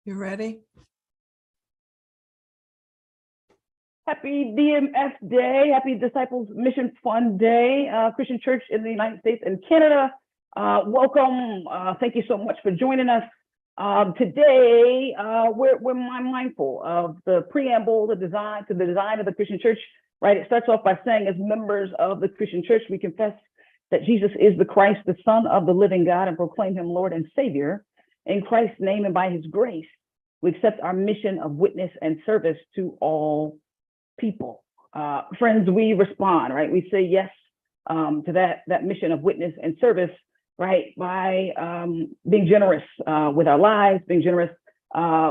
You ready? Happy DMF Day, happy Disciples Mission Fund Day, Christian Church in the United States and Canada. Welcome, thank you so much for joining us. Today, we're mindful of the preamble, the design of the Christian Church, right? It starts off by saying, as members of the Christian Church, we confess that Jesus is the Christ, the Son of the living God, and proclaim him Lord and Savior. In Christ's name and by his grace, we accept our mission of witness and service to all people. Friends, we respond, right? We say yes to that mission of witness and service, right? By being generous with our lives, being generous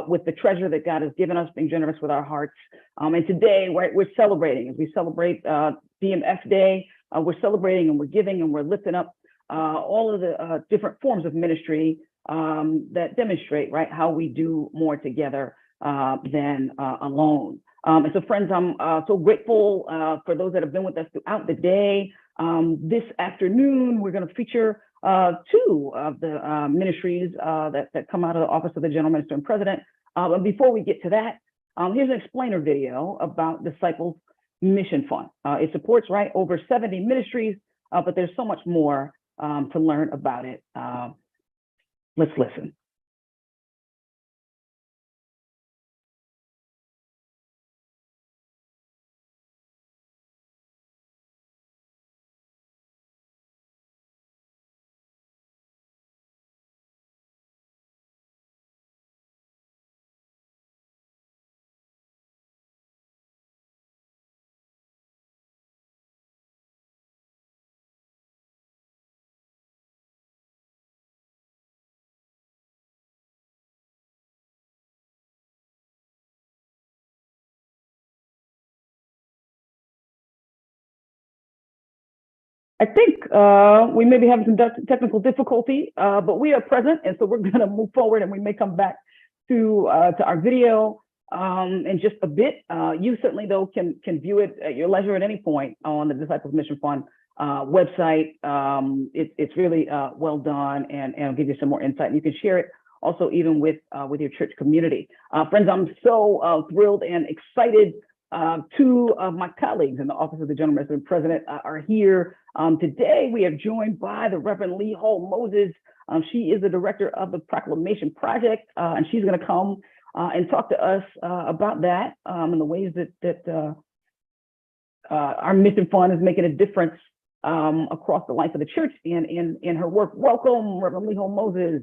with the treasure that God has given us, being generous with our hearts. And today, right, we're celebrating. As we celebrate DMF Day, we're celebrating and we're giving and we're lifting up all of the different forms of ministry that demonstrate, right, how we do more together than alone. And so, friends, I'm so grateful for those that have been with us throughout the day. This afternoon, we're going to feature two of the ministries that come out of the Office of the General Minister and President. But before we get to that, here's an explainer video about Disciples Mission Fund. It supports, right, over 70 ministries, but there's so much more to learn about it. Let's listen. I think we may be having some technical difficulty, but we are present, and so we're going to move forward, and we may come back to our video in just a bit. You certainly, though, can view it at your leisure at any point on the Disciples Mission Fund website. It's really well done, and I'll give you some more insight. And you can share it also even with your church community. Friends, I'm so thrilled and excited. Two of my colleagues in the Office of the General Minister and President are here. Today, we are joined by the Reverend Lee Hall Moses. She is the director of the Proclamation Project, and she's going to come and talk to us about that and the ways that our mission fund is making a difference across the life of the church and in her work. Welcome, Reverend Lee Hall Moses.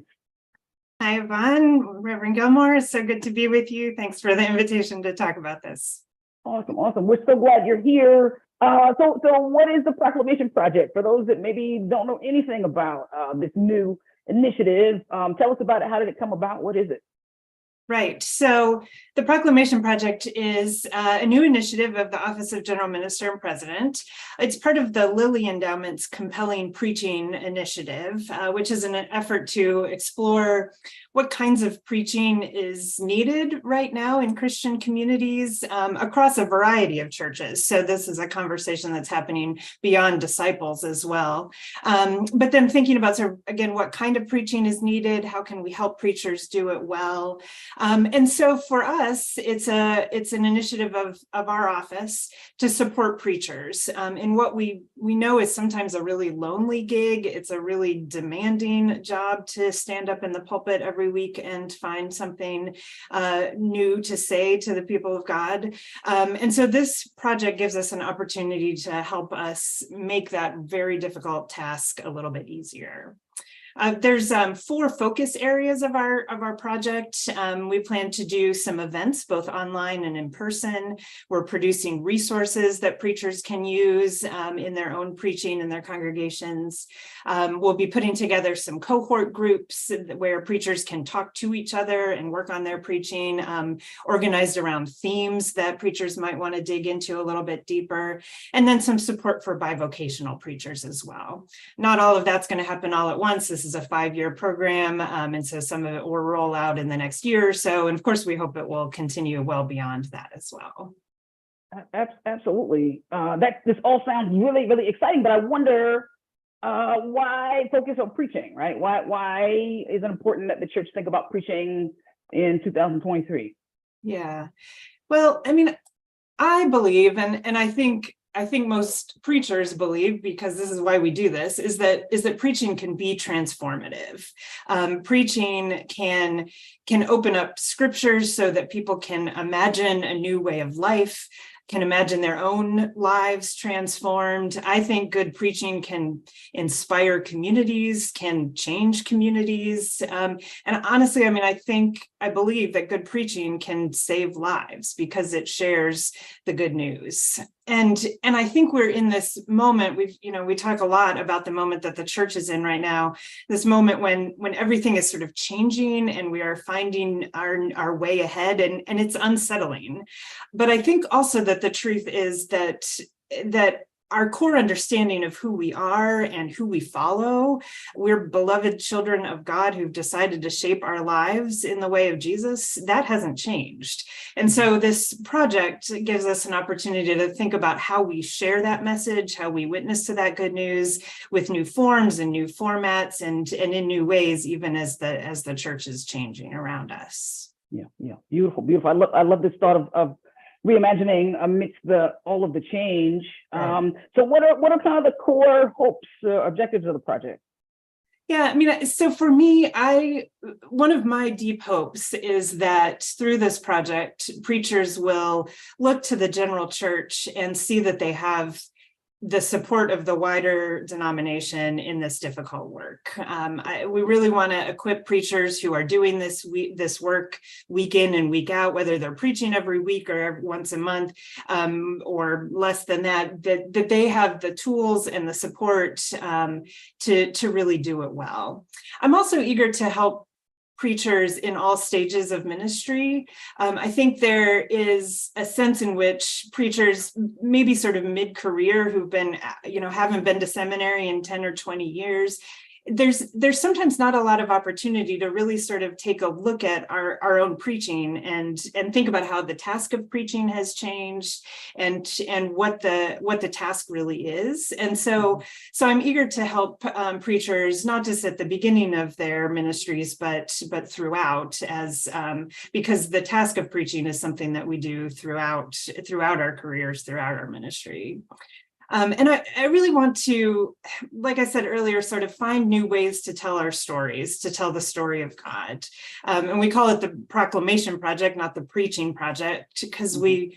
Hi, Yvonne. Reverend Gilmore, it's so good to be with you. Thanks for the invitation to talk about this. Awesome. We're so glad you're here. So what is the Proclamation Project? For those that maybe don't know anything about this new initiative, tell us about it. How did it come about? What is it? Right. So the Proclamation Project is a new initiative of the Office of General Minister and President. It's part of the Lilly Endowment's Compelling Preaching Initiative, which is an effort to explore what kinds of preaching is needed right now in Christian communities across a variety of churches. So this is a conversation that's happening beyond disciples as well. But then thinking about, sort of, again, what kind of preaching is needed? How can we help preachers do it well? And so for us, it's an initiative of our office to support preachers in what we know is sometimes a really lonely gig. It's a really demanding job to stand up in the pulpit every week and find something new to say to the people of God. And so this project gives us an opportunity to help us make that very difficult task a little bit easier. There's 4 focus areas of our project. We plan to do some events, both online and in person. We're producing resources that preachers can use in their own preaching in their congregations. We'll be putting together some cohort groups where preachers can talk to each other and work on their preaching, organized around themes that preachers might want to dig into a little bit deeper, and then some support for bivocational preachers as well. Not all of that's going to happen all at once. This is a 5-year program, and so some of it will roll out in the next year or so. And of course, we hope it will continue well beyond that as well. Absolutely. This all sounds really, really exciting, but I wonder why focus on preaching, right? Why is it important that the church think about preaching in 2023? Yeah. Well, I mean, I believe, and I think most preachers believe, because this is why we do this, is that preaching can be transformative. Preaching can open up scriptures so that people can imagine a new way of life, can imagine their own lives transformed. I think good preaching can inspire communities, can change communities. And honestly, I mean, I believe that good preaching can save lives because it shares the good news. And I think we're in this moment, we talk a lot about the moment that the church is in right now, this moment when everything is sort of changing and we are finding our way ahead, and it's unsettling. But I think also that the truth is that our core understanding of who we are and who we follow, we're beloved children of God who've decided to shape our lives in the way of Jesus, that hasn't changed. And so this project gives us an opportunity to think about how we share that message, how we witness to that good news with new forms and new formats and in new ways, even as the church is changing around us. Yeah, beautiful. I love this thought of reimagining amidst all of the change. Right. So what are kind of the core hopes, objectives of the project? Yeah, I mean, so for me, one of my deep hopes is that through this project, preachers will look to the general church and see that they have the support of the wider denomination in this difficult work. We really want to equip preachers who are doing this work week in and week out, whether they're preaching every week or once a month, or less than that they have the tools and the support to really do it well. I'm also eager to help preachers in all stages of ministry. I think there is a sense in which preachers, maybe sort of mid-career, who've been, haven't been to seminary in 10 or 20 years, there's sometimes not a lot of opportunity to really sort of take a look at our own preaching and think about how the task of preaching has changed and what the task really is. And so I'm eager to help preachers, not just at the beginning of their ministries, but throughout, because the task of preaching is something that we do throughout our careers, throughout our ministry. And I really want to, like I said earlier, sort of find new ways to tell our stories, to tell the story of God. And we call it the Proclamation Project, not the Preaching Project, because we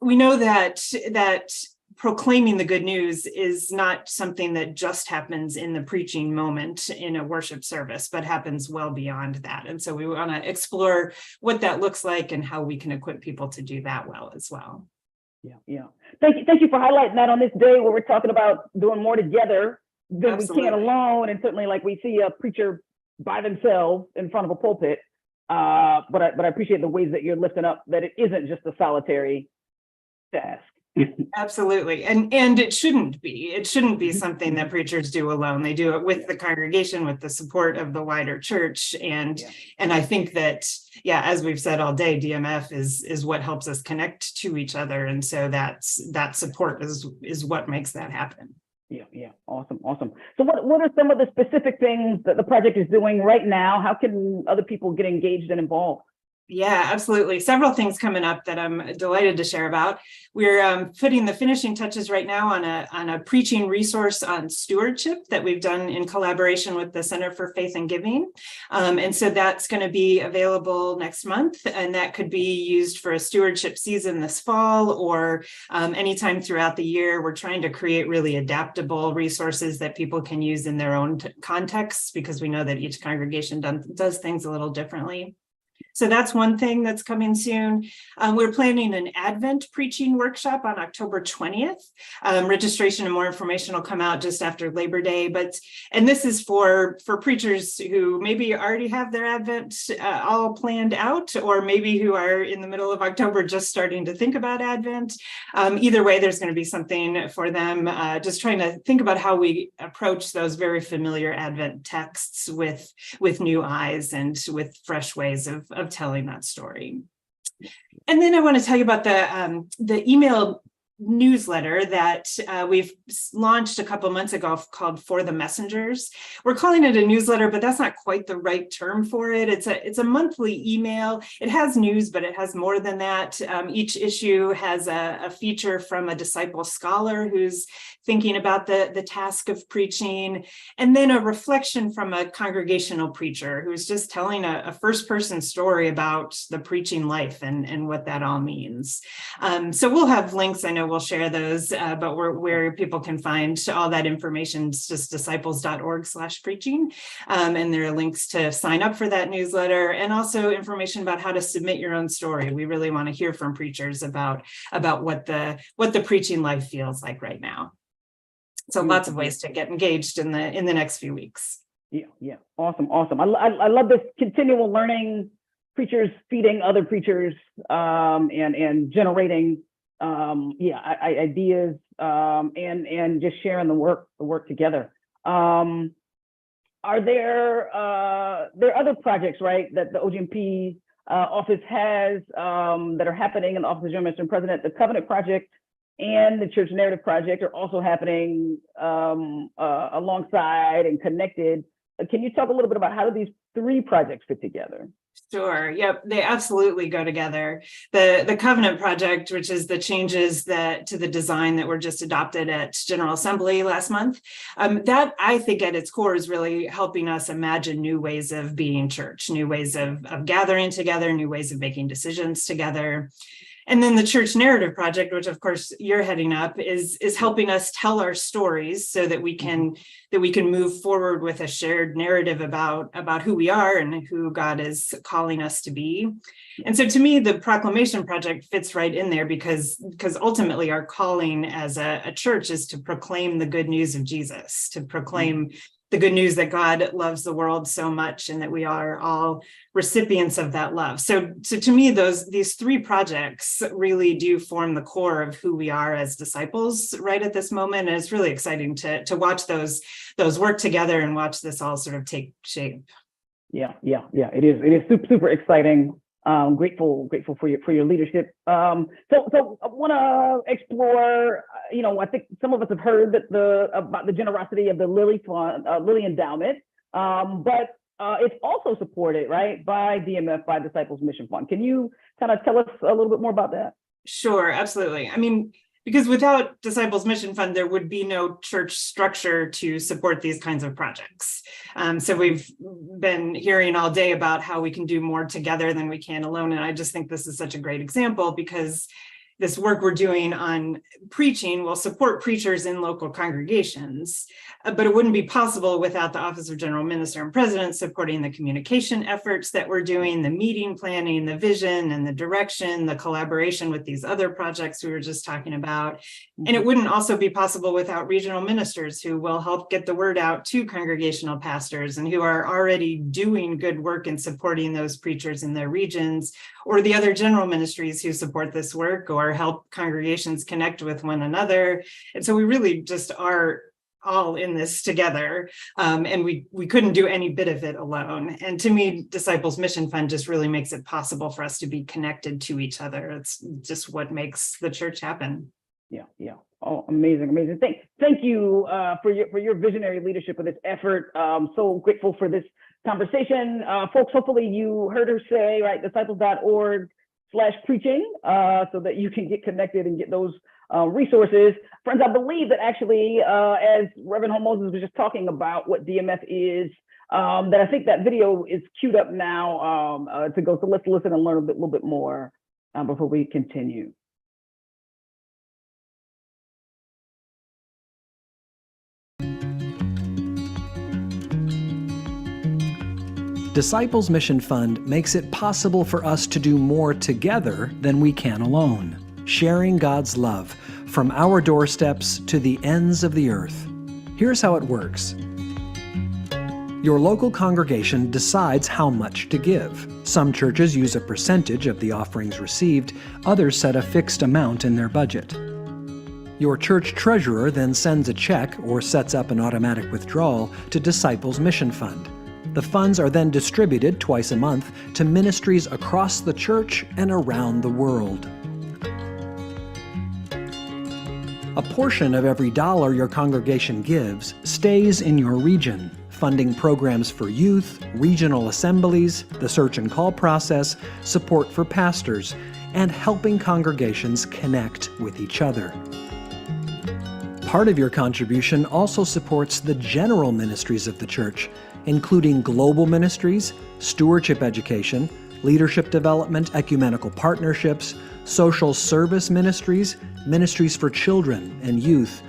know that proclaiming the good news is not something that just happens in the preaching moment in a worship service, but happens well beyond that. And so we want to explore what that looks like and how we can equip people to do that well as well. Yeah. Thank you for highlighting that on this day where we're talking about doing more together than Absolutely. we can alone. And certainly, like, we see a preacher by themselves in front of a pulpit. But I appreciate the ways that you're lifting up that it isn't just a solitary task. Absolutely. And it shouldn't be. It shouldn't be something that preachers do alone. They do it with the congregation, with the support of the wider church. And I think that, as we've said all day, DMF is what helps us connect to each other. And so that support is what makes that happen. Yeah. Awesome. So what are some of the specific things that the project is doing right now? How can other people get engaged and involved? Yeah, absolutely. Several things coming up that I'm delighted to share about. We're putting the finishing touches right now on a preaching resource on stewardship that we've done in collaboration with the Center for Faith and Giving. And so that's going to be available next month, and that could be used for a stewardship season this fall or anytime throughout the year. We're trying to create really adaptable resources that people can use in their own contexts, because we know that each congregation does things a little differently. So that's one thing that's coming soon. We're planning an Advent preaching workshop on October 20th. Registration and more information will come out just after Labor Day. And this is for preachers who maybe already have their Advent all planned out, or maybe who are in the middle of October just starting to think about Advent. Either way, there's going to be something for them, just trying to think about how we approach those very familiar Advent texts with new eyes and with fresh ways of telling that story. And then I want to tell you about the email newsletter that we've launched a couple months ago called For the Messengers. We're calling it a newsletter, but that's not quite the right term for it. It's a monthly email. It has news, but it has more than that. Each issue has a feature from a disciple scholar who's thinking about the task of preaching, and then a reflection from a congregational preacher who's just telling a first-person story about the preaching life and what that all means. So we'll have links. I know we'll share those, but where people can find all that information is just disciples.org/preaching. And there are links to sign up for that newsletter, and also information about how to submit your own story. We really want to hear from preachers about what the preaching life feels like right now. So lots of ways to get engaged in the next few weeks. Yeah. Awesome. I love this continual learning, preachers feeding other preachers, and generating ideas, and just sharing the work together. Are there other projects, right, that the OGMP office has that are happening in the Office of General Minister and President? The Covenant Project and the Church Narrative Project are also happening alongside and connected. Can you talk a little bit about how do these three projects fit together? Sure. Yep. They absolutely go together. The Covenant Project, which is the changes to the design that were just adopted at General Assembly last month, that I think at its core is really helping us imagine new ways of being church, new ways of gathering together, new ways of making decisions together. And then the Church Narrative Project, which of course you're heading up, is helping us tell our stories so that we can move forward with a shared narrative about who we are and who God is calling us to be. And so to me, the Proclamation Project fits right in there because ultimately our calling as a church is to proclaim the good news of Jesus, to proclaim the good news that God loves the world so much and that we are all recipients of that love. So to me, these three projects really do form the core of who we are as disciples right at this moment. And it's really exciting to watch those work together and watch this all sort of take shape. Yeah. It is super exciting. Grateful for your leadership. So I want to explore. I think some of us have heard about the generosity of the Lilly Fund, Lilly Endowment, but it's also supported, right, by DMF, by Disciples Mission Fund. Can you kind of tell us a little bit more about that? Sure, absolutely. I mean, because without Disciples Mission Fund, there would be no church structure to support these kinds of projects. So we've been hearing all day about how we can do more together than we can alone. And I just think this is such a great example because this work we're doing on preaching will support preachers in local congregations, but it wouldn't be possible without the Office of General Minister and President supporting the communication efforts that we're doing, the meeting planning, the vision and the direction, the collaboration with these other projects we were just talking about. And it wouldn't also be possible without regional ministers who will help get the word out to congregational pastors and who are already doing good work in supporting those preachers in their regions, or the other general ministries who support this work or help congregations connect with one another. And so we really just are all in this together. And we couldn't do any bit of it alone. And to me, Disciples Mission Fund just really makes it possible for us to be connected to each other. It's just what makes the church happen. Yeah. Oh, amazing. Thank you for your visionary leadership of this effort. So grateful for this conversation. Folks, hopefully you heard her say, right, disciples.org/preaching, so that you can get connected and get those resources. Friends, I believe that actually, as Reverend Hall Moses was just talking about what DMF is, that I think that video is queued up now to go. So let's listen and learn a little bit more before we continue. Disciples Mission Fund makes it possible for us to do more together than we can alone, sharing God's love from our doorsteps to the ends of the earth. Here's how it works. Your local congregation decides how much to give. Some churches use a percentage of the offerings received, others set a fixed amount in their budget. Your church treasurer then sends a check or sets up an automatic withdrawal to Disciples Mission Fund. The funds are then distributed twice a month to ministries across the church and around the world. A portion of every dollar your congregation gives stays in your region, funding programs for youth, regional assemblies, the search and call process, support for pastors, and helping congregations connect with each other. Part of your contribution also supports the general ministries of the church, including global ministries, stewardship education, leadership development, ecumenical partnerships, social service ministries, ministries for children and youth,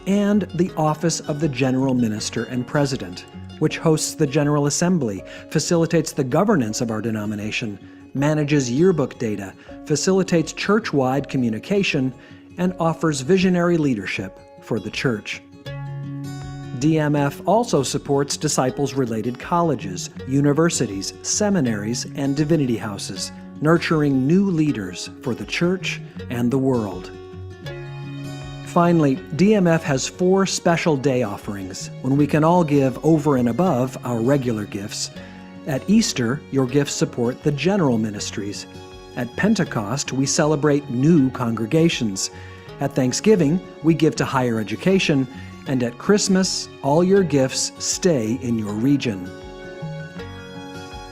and the Office of the General Minister and President, which hosts the General Assembly, facilitates the governance of our denomination, manages yearbook data, facilitates church-wide communication, and offers visionary leadership for the church. DMF also supports disciples-related colleges, universities, seminaries, and divinity houses, nurturing new leaders for the church and the world. Finally, DMF has 4 special day offerings when we can all give over and above our regular gifts. At Easter, your gifts support the general ministries. At Pentecost, we celebrate new congregations. At Thanksgiving, we give to higher education. And at Christmas, all your gifts stay in your region.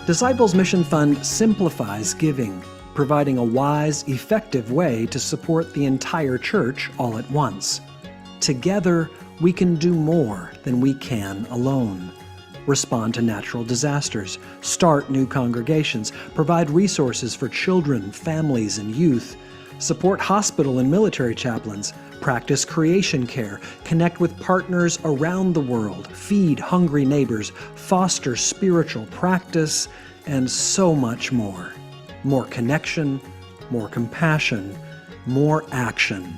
Disciples Mission Fund simplifies giving, providing a wise, effective way to support the entire church all at once. Together, we can do more than we can alone. Respond to natural disasters, start new congregations, provide resources for children, families, and youth, support hospital and military chaplains, practice creation care, connect with partners around the world, feed hungry neighbors, foster spiritual practice, and so much more. More connection, more compassion, more action.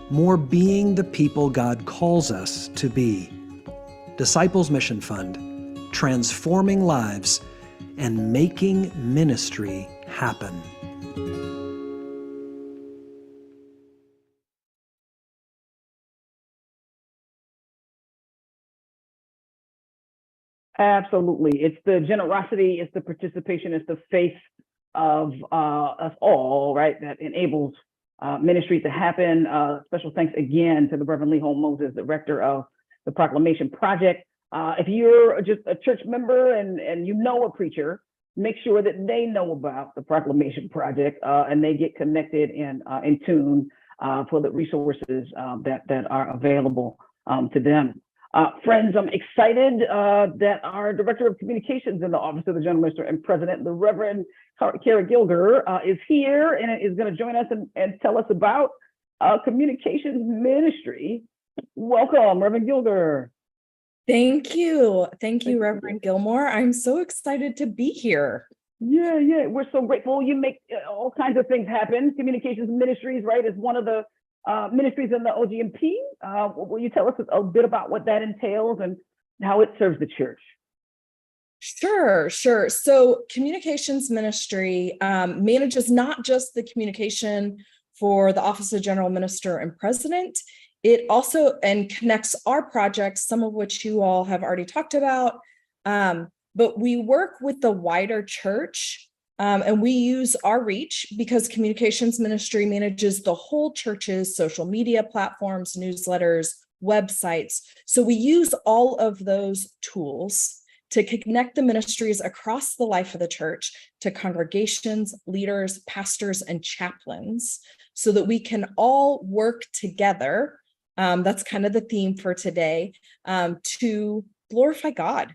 More being the people God calls us to be. Disciples Mission Fund, transforming lives and making ministry happen. Absolutely. It's the generosity, it's the participation, it's the faith of us all, right, that enables ministry to happen. Special thanks again to the Reverend Lee Holm Moses, the rector of the Proclamation Project. If you're just a church member and you know a preacher, make sure that they know about the Proclamation Project and they get connected and in tune for the resources that are available to them. Friends, I'm excited that our Director of Communications in the Office of the General Minister and President, the Reverend Kara Gilger, is here and is going to join us and tell us about communications ministry. Welcome, Reverend Gilger. Thank you. Thank you, Reverend Gilmore. I'm so excited to be here. Yeah. We're so grateful. You make all kinds of things happen. Communications ministries, right, is one of the ministries in the OGMP. Will you tell us a bit about what that entails and how it serves the church? Sure. So communications ministry manages not just the communication for the Office of General Minister and President, it also connects our projects, some of which you all have already talked about, but we work with the wider church. And we use our reach because communications ministry manages the whole church's social media platforms, newsletters, websites. So we use all of those tools to connect the ministries across the life of the church to congregations, leaders, pastors, and chaplains so that we can all work together. That's kind of the theme for today, to glorify God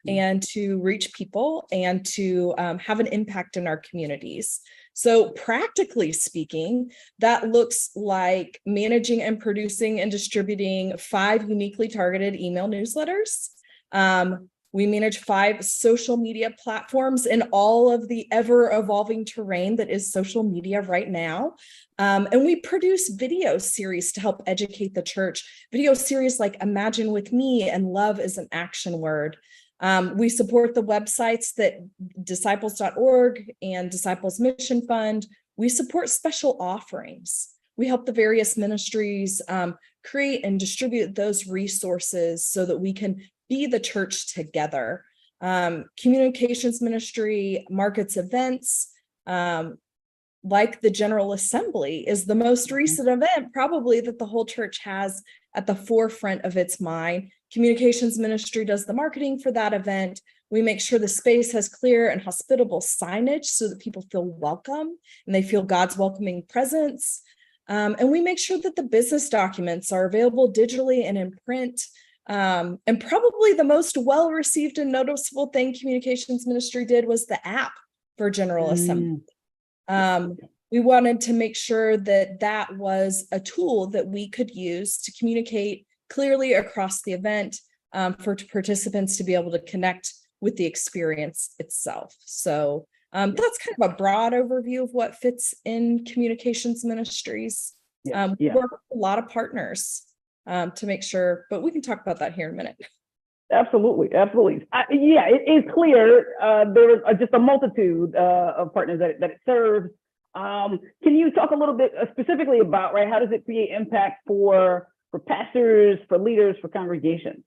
and to reach people and to have an impact in our communities. So practically speaking, that looks like managing and producing and distributing 5 uniquely targeted email newsletters. We manage 5 social media platforms in all of the ever-evolving terrain that is social media right now. And we produce video series to help educate the church. Video series like Imagine With Me and Love is an Action Word. We support the websites that disciples.org and Disciples Mission Fund. We support special offerings. We help the various ministries create and distribute those resources so that we can be the church together. Communications ministry markets events. like the General Assembly is the most recent event probably that the whole church has at the forefront of its mind. Communications ministry does the marketing for that event. We make sure the space has clear and hospitable signage so that people feel welcome and they feel God's welcoming presence. And we make sure that the business documents are available digitally and in print. And probably the most well-received and noticeable thing communications ministry did was the app for General Assembly. We wanted to make sure that that was a tool that we could use to communicate clearly across the event, for participants to be able to connect with the experience itself. So that's kind of a broad overview of what fits in communications ministries. We work with a lot of partners to make sure, but we can talk about that here in a minute. Absolutely. It is clear there is just a multitude of partners that it serves. Can you talk a little bit specifically about, right, how does it create impact for pastors, for leaders, for congregations?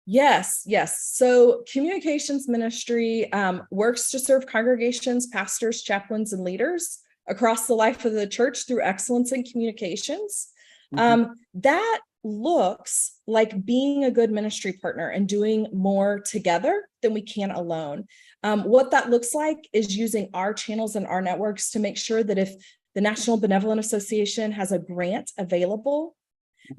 Yes. So communications ministry works to serve congregations, pastors, chaplains, and leaders across the life of the church through excellence in communications. That looks like being a good ministry partner and doing more together than we can alone. What that looks like is using our channels and our networks to make sure that if the National Benevolent Association has a grant available,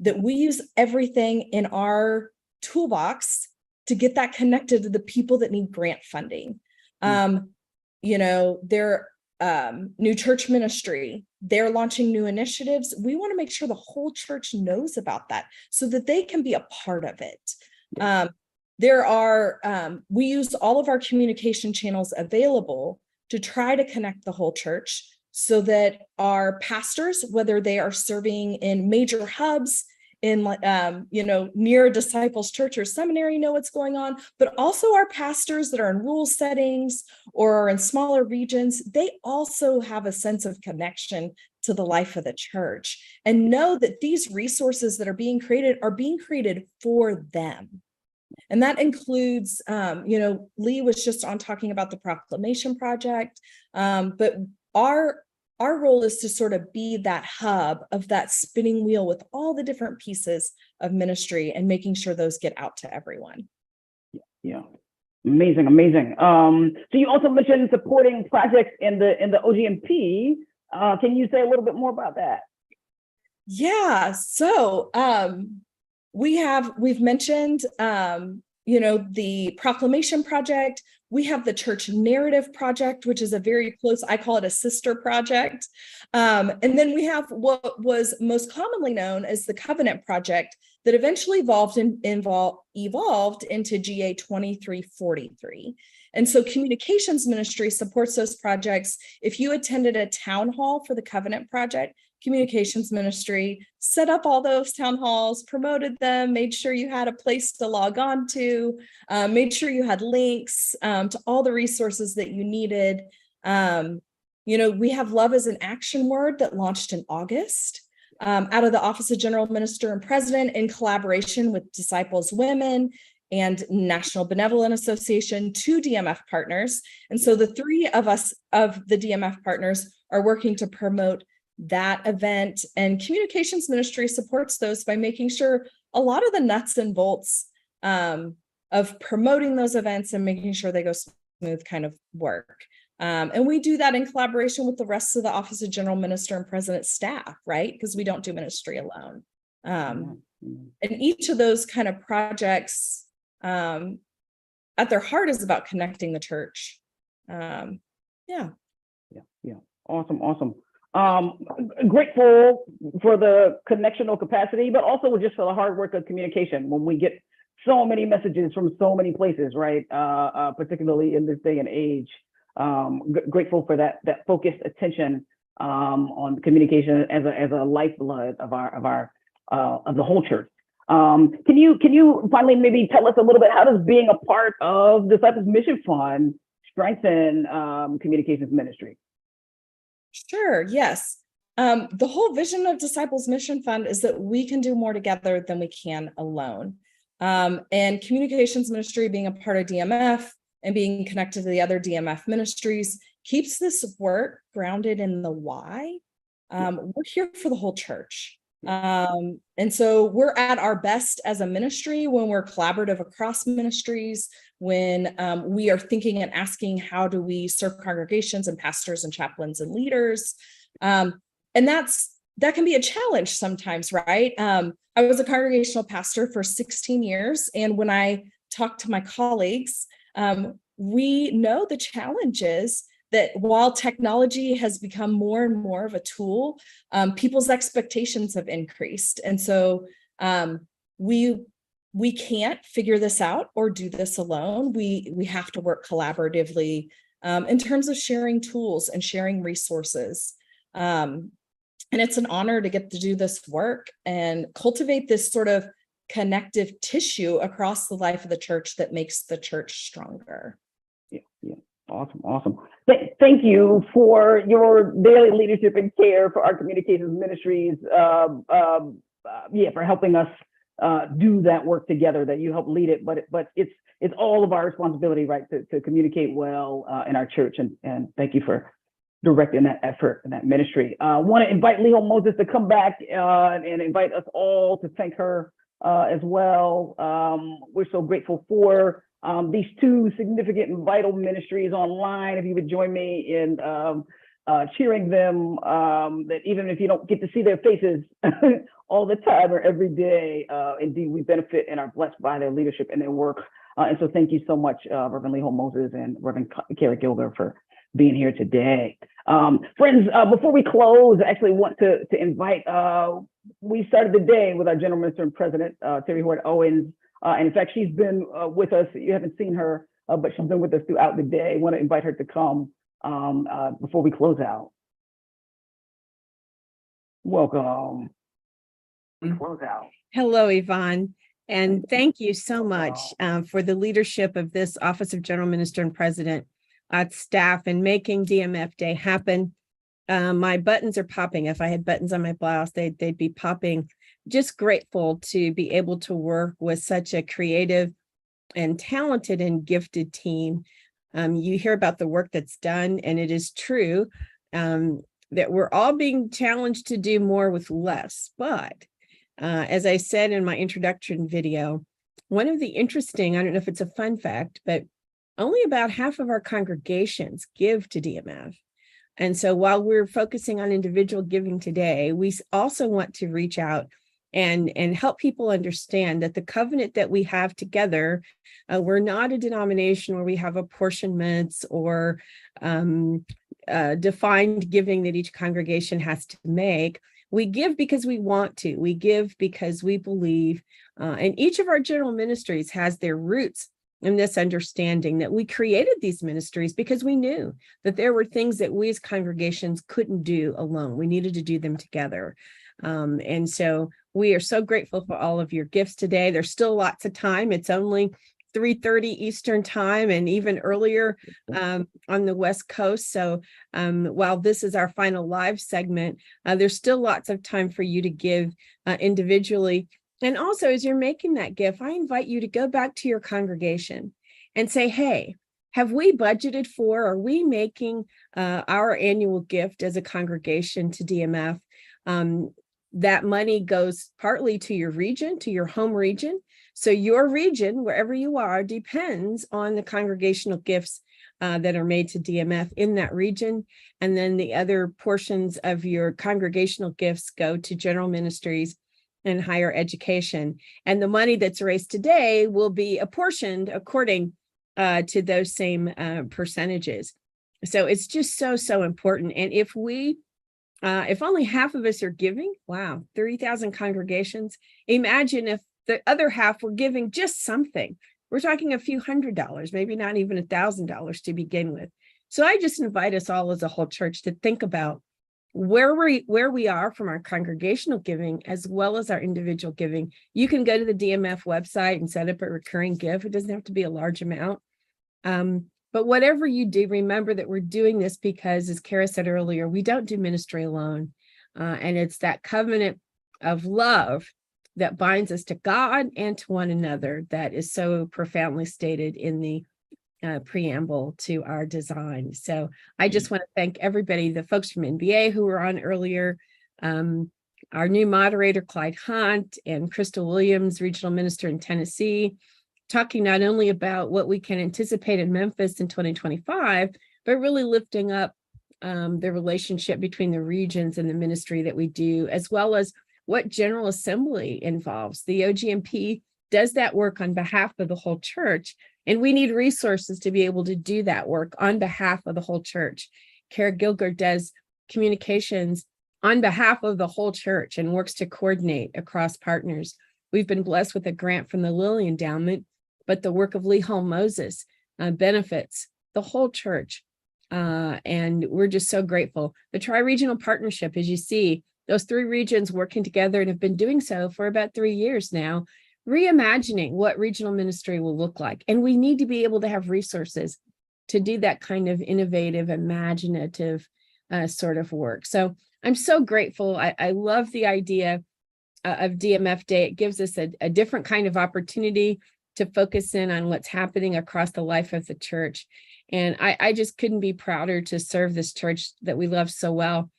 that we use everything in our toolbox to get that connected to the people that need grant funding. Their new church ministry, they're launching new initiatives. We want to make sure the whole church knows about that so that they can be a part of it. We use all of our communication channels available to try to connect the whole church so that our pastors, whether they are serving in major hubs in near a disciples church or seminary, know what's going on, but also our pastors that are in rural settings or are in smaller regions, they also have a sense of connection to the life of the church and know that these resources that are being created for them. And that includes, Lee was just on talking about the Proclamation Project, but our role is to sort of be that hub of that spinning wheel with all the different pieces of ministry and making sure those get out to everyone. Yeah. Amazing. So you also mentioned supporting projects in the OGMP. Can you say a little bit more about that? Yeah. So we've mentioned the Proclamation Project. We have the Church Narrative Project, which is a very close, I call it a sister project. And then we have what was most commonly known as the Covenant Project that eventually evolved into GA 2343. And so communications ministry supports those projects. If you attended a town hall for the Covenant Project, communications ministry set up all those town halls, promoted them, made sure you had a place to log on to, made sure you had links to all the resources that you needed. We have Love as an Action Word that launched in August out of the Office of General Minister and President in collaboration with Disciples Women and National Benevolent Association, 2 DMF partners. And so the 3 of us of the DMF partners are working to promote that event, and communications ministry supports those by making sure a lot of the nuts and bolts of promoting those events and making sure they go smooth kind of work. And we do that in collaboration with the rest of the Office of General Minister and President staff, right? Because we don't do ministry alone. And each of those kind of projects at their heart is about connecting the church. Yeah. Awesome. Grateful for the connectional capacity, but also just for the hard work of communication when we get so many messages from so many places, right? Particularly in this day and age. Grateful for that focused attention on communication as a lifeblood of the whole church. Can you finally maybe tell us a little bit, how does being a part of Disciples Mission Fund strengthen communications ministry? Sure, yes. The whole vision of Disciples Mission Fund is that we can do more together than we can alone. And communications ministry being a part of DMF and being connected to the other DMF ministries keeps this work grounded in the why. We're here for the whole church. And so we're at our best as a ministry when we're collaborative across ministries, when we are thinking and asking, how do we serve congregations and pastors and chaplains and leaders? And that can be a challenge sometimes, right? I was a congregational pastor for 16 years. And when I talk to my colleagues, we know the challenges that while technology has become more and more of a tool, people's expectations have increased. And so we can't figure this out or do this alone. We have to work collaboratively in terms of sharing tools and sharing resources. And it's an honor to get to do this work and cultivate this sort of connective tissue across the life of the church that makes the church stronger. Yeah. Awesome. Thank you for your daily leadership and care for our communications ministries. For helping us do that work together. That you help lead it, but it's all of our responsibility, right, to communicate well in our church. And thank you for directing that effort and that ministry. I want to invite Leo Moses to come back and invite us all to thank her as well. We're so grateful for these two significant and vital ministries online. If you would join me in cheering them, that even if you don't get to see their faces all the time or every day, indeed we benefit and are blessed by their leadership and their work. And so thank you so much, Reverend Leo Moses and Reverend Kara Gilder, for being here today. Friends, before we close, I actually want to invite, we started the day with our General Minister and President, Terry Hort Owens. And in fact, she's been with us. You haven't seen her, but she's been with us throughout the day. I want to invite her to come before we close out. Welcome. Close out. Hello, Yvonne. And thank you so much for the leadership of this Office of General Minister and President staff and making DMF Day happen. My buttons are popping. If I had buttons on my blouse, they'd be popping. Just grateful to be able to work with such a creative and talented and gifted team. You hear about the work that's done, and it is true that we're all being challenged to do more with less. But as I said in my introduction video, one of the interesting, I don't know if it's a fun fact, but only about half of our congregations give to DMF. And so while we're focusing on individual giving today, we also want to reach out and help people understand that the covenant that we have together, we're not a denomination where we have apportionments or defined giving that each congregation has to make. We give because we want to. We give because we believe, and each of our general ministries has their roots in this understanding that we created these ministries because we knew that there were things that we as congregations couldn't do alone. We needed to do them together. And so we are so grateful for all of your gifts today. There's still lots of time. It's only 3:30 Eastern time and even earlier on the West Coast. So while this is our final live segment, there's still lots of time for you to give individually. And also, as you're making that gift, I invite you to go back to your congregation and say, hey, have we budgeted for, are we making our annual gift as a congregation to DMF? That money goes partly to your region, to your home region. So your region, wherever you are, depends on the congregational gifts that are made to DMF in that region. And then the other portions of your congregational gifts go to general ministries and higher education. And the money that's raised today will be apportioned according to those same percentages. So it's just so important. And if only half of us are giving, wow, 30,000 congregations, imagine if the other half were giving just something. We're talking a few $100s, maybe not even $1,000 to begin with. So I just invite us all as a whole church to think about where we are from our congregational giving as well as our individual giving. You can go to the DMF website and set up a recurring gift. It doesn't have to be a large amount. But whatever you do, remember that we're doing this because, as Kara said earlier, we don't do ministry alone. And it's that covenant of love that binds us to God and to one another that is so profoundly stated in the preamble to our design. So I just want to thank everybody, the folks from NBA who were on earlier, our new moderator, Clyde Hunt, and Crystal Williams, regional minister in Tennessee, talking not only about what we can anticipate in Memphis in 2025, but really lifting up the relationship between the regions and the ministry that we do, as well as what General Assembly involves. The OGMP does that work on behalf of the whole church, and we need resources to be able to do that work on behalf of the whole church. Kara Gilger does communications on behalf of the whole church and works to coordinate across partners. We've been blessed with a grant from the Lilly Endowment, but the work of Lee Hall Moses benefits the whole church. And we're just so grateful. The Tri-Regional Partnership, as you see, those three regions working together and have been doing so for about 3 years now, reimagining what regional ministry will look like. And we need to be able to have resources to do that kind of innovative, imaginative sort of work. So I'm so grateful. I love the idea of DMF Day. It gives us a different kind of opportunity to focus in on what's happening across the life of the church. And I just couldn't be prouder to serve this church that we love so well.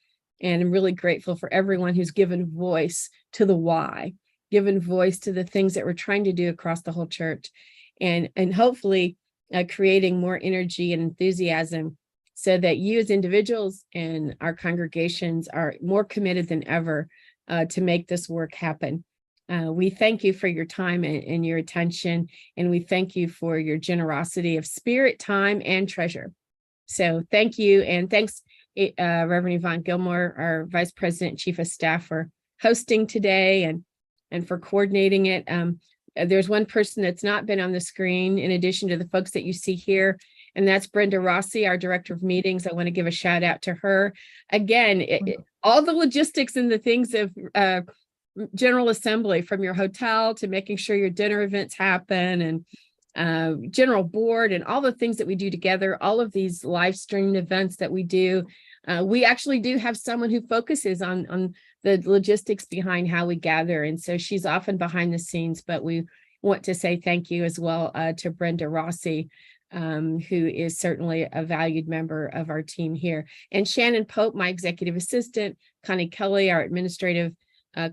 And I'm really grateful for everyone who's given voice to the why, given voice to the things that we're trying to do across the whole church, and hopefully creating more energy and enthusiasm so that you as individuals and our congregations are more committed than ever to make this work happen. We thank you for your time and your attention, and we thank you for your generosity of spirit, time, and treasure. So thank you, and thanks, Reverend Yvonne Gilmore, our Vice President, Chief of Staff, for hosting today and for coordinating it. There's one person that's not been on the screen in addition to the folks that you see here, and that's Brenda Rossi, our Director of Meetings. I want to give a shout out to her. Again, all the logistics and the things of General Assembly, from your hotel to making sure your dinner events happen, and general board and all the things that we do together, all of these live streamed events that we do. We actually do have someone who focuses on the logistics behind how we gather. And so she's often behind the scenes, but we want to say thank you as well to Brenda Rossi, who is certainly a valued member of our team here. And Shannon Pope, my executive assistant, Connie Kelly, our administrative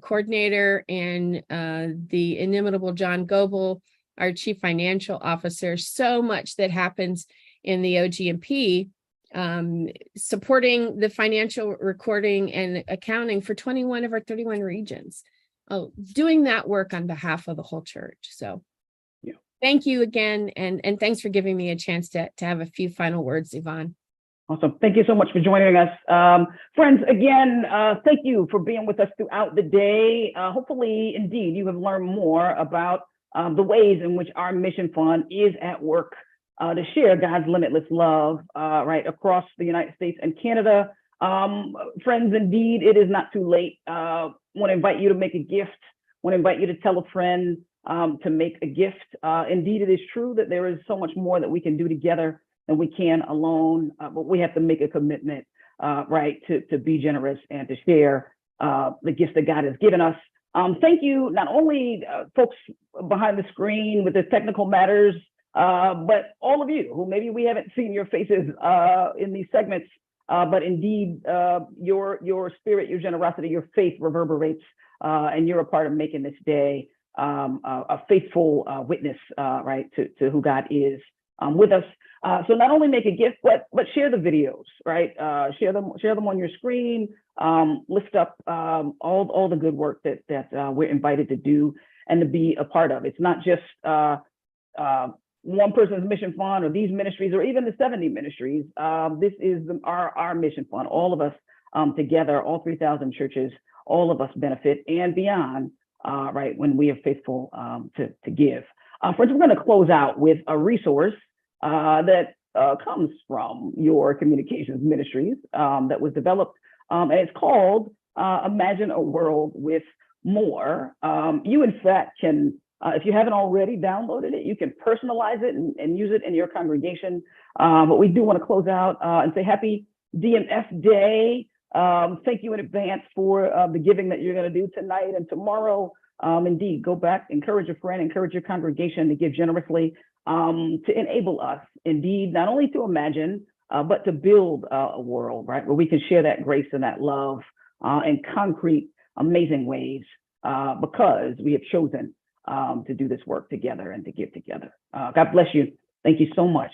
coordinator, and the inimitable John Goebel, our chief financial officer. So much that happens in the OGMP, supporting the financial recording and accounting for 21 of our 31 regions, doing that work on behalf of the whole church. So yeah. Thank you again, and thanks for giving me a chance to have a few final words, Yvonne. Awesome. Thank you so much for joining us. Friends, again, thank you for being with us throughout the day. Hopefully, indeed, you have learned more about the ways in which our mission fund is at work to share God's limitless love right across the United States and Canada. Friends, indeed, it is not too late. Want to invite you to make a gift. Want to invite you to tell a friend to make a gift. Indeed, it is true that there is so much more that we can do together than we can alone, but we have to make a commitment, right, to be generous and to share the gifts that God has given us. Thank you, not only folks behind the screen with the technical matters, but all of you who maybe we haven't seen your faces in these segments, but indeed your spirit, your generosity, your faith reverberates, and you're a part of making this day a faithful witness, right, to who God is with us. So not only make a gift, but share the videos, right? Share them on your screen. Lift up all the good work that we're invited to do and to be a part of. It's not just one person's mission fund or these ministries or even the 70 ministries. This is our mission fund. All of us together, all 3,000 churches, all of us benefit and beyond, right, when we are faithful to give. Friends, we're going to close out with a resource that comes from your communications ministries that was developed, and it's called Imagine a World with More. You, in fact, can, if you haven't already downloaded it, you can personalize it and use it in your congregation. But we do want to close out and say happy DMF Day. Thank you in advance for the giving that you're going to do tonight and tomorrow. Indeed, go back, encourage a friend, encourage your congregation to give generously. to enable us, indeed, not only to imagine, but to build a world, right, where we can share that grace and that love in concrete, amazing ways, because we have chosen to do this work together and to give together. God bless you. Thank you so much.